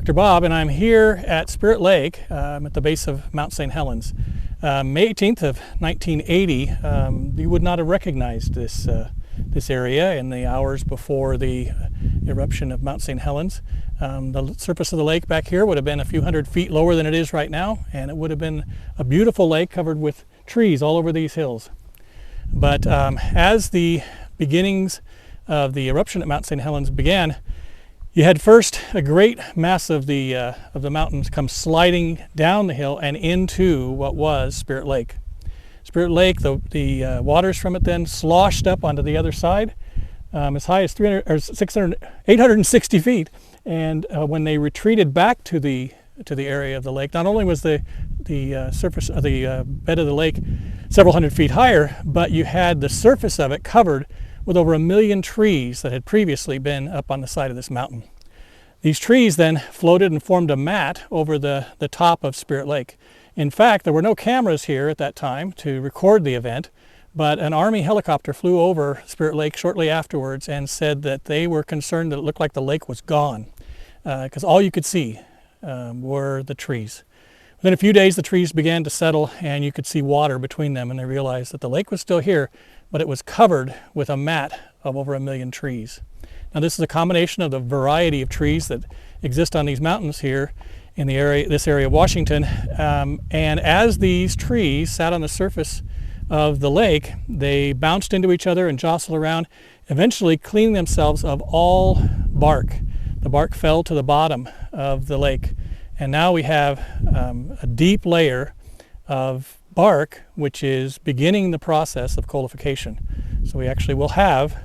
Dr. Bob, and I'm here at Spirit Lake. I'm at the base of Mt Saint Helens. May 18th of 1980, you would not have recognized this area in the hours before the eruption of Mt Saint Helens. The surface of the lake back here would have been a few hundred feet lower than it is right now, and it would have been a beautiful lake covered with trees all over these hills. But as the beginnings of the eruption at Mt Saint Helens began, you had first a great mass of the mountains come sliding down the hill and into what was Spirit Lake. Spirit Lake, the waters from it then sloshed up onto the other side as high as 860 feet. And when they retreated back to the area of the lake, not only was the surface of the bed of the lake several hundred feet higher, but you had the surface of it covered with over 1 million trees that had previously been up on the side of this mountain. These trees then floated and formed a mat over the top of Spirit Lake. In fact, there were no cameras here at that time to record the event, but an Army helicopter flew over Spirit Lake shortly afterwards and said that they were concerned that it looked like the lake was gone, because all you could see were the trees. Within a few days, the trees began to settle and you could see water between them, and they realized that the lake was still here, but it was covered with a mat of over 1 million trees. Now, this is a combination of the variety of trees that exist on these mountains here in this area of Washington. And as these trees sat on the surface of the lake, they bounced into each other and jostled around, eventually cleaning themselves of all bark. The bark fell to the bottom of the lake. And now we have a deep layer of bark, which is beginning the process of coalification. So we actually will have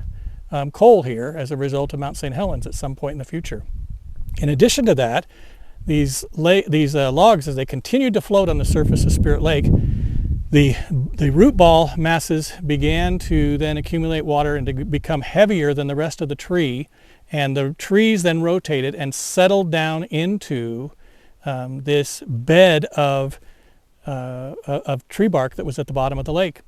coal here as a result of Mt Saint Helens at some point in the future. In addition to that, these logs, as they continued to float on the surface of Spirit Lake, the root ball masses began to then accumulate water and to become heavier than the rest of the tree, and the trees then rotated and settled down into this bed of tree bark that was at the bottom of the lake.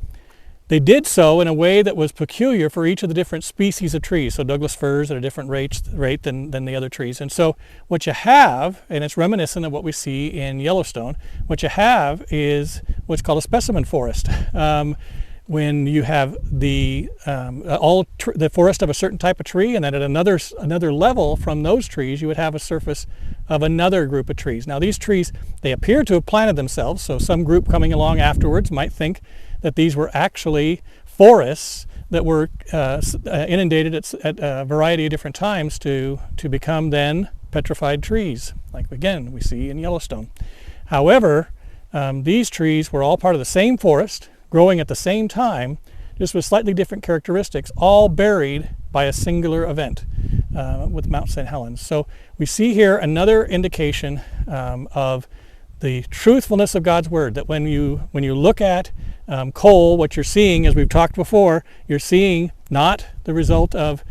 They did so in a way that was peculiar for each of the different species of trees. So Douglas firs at a different rate than the other trees. And so what you have, and it's reminiscent of what we see in Yellowstone, what you have is what's called a specimen forest. When you have the forest of a certain type of tree, and then at another level from those trees, you would have a surface of another group of trees. Now, these trees, they appear to have planted themselves, so some group coming along afterwards might think that these were actually forests that were inundated at a variety of different times to become then petrified trees, like again we see in Yellowstone. However, these trees were all part of the same forest, growing at the same time, just with slightly different characteristics, all buried by a singular event with Mt Saint Helens. So we see here another indication of the truthfulness of God's Word, that when you look at coal, what you're seeing, as we've talked before, you're seeing not the result of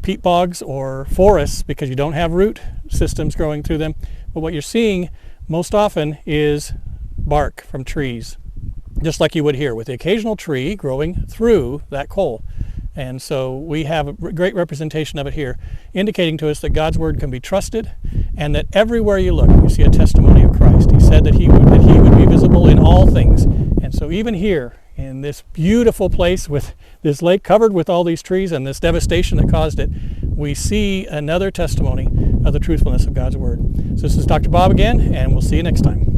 peat bogs or forests, because you don't have root systems growing through them, but what you're seeing most often is bark from trees, just like you would here, with the occasional tree growing through that coal. And so we have a great representation of it here, indicating to us that God's Word can be trusted, and that everywhere you look, you see a testimony of Christ. He said that he would be visible in all things. And so even here, in this beautiful place with this lake covered with all these trees and this devastation that caused it, we see another testimony of the truthfulness of God's Word. So this is Dr. Bob again, and we'll see you next time.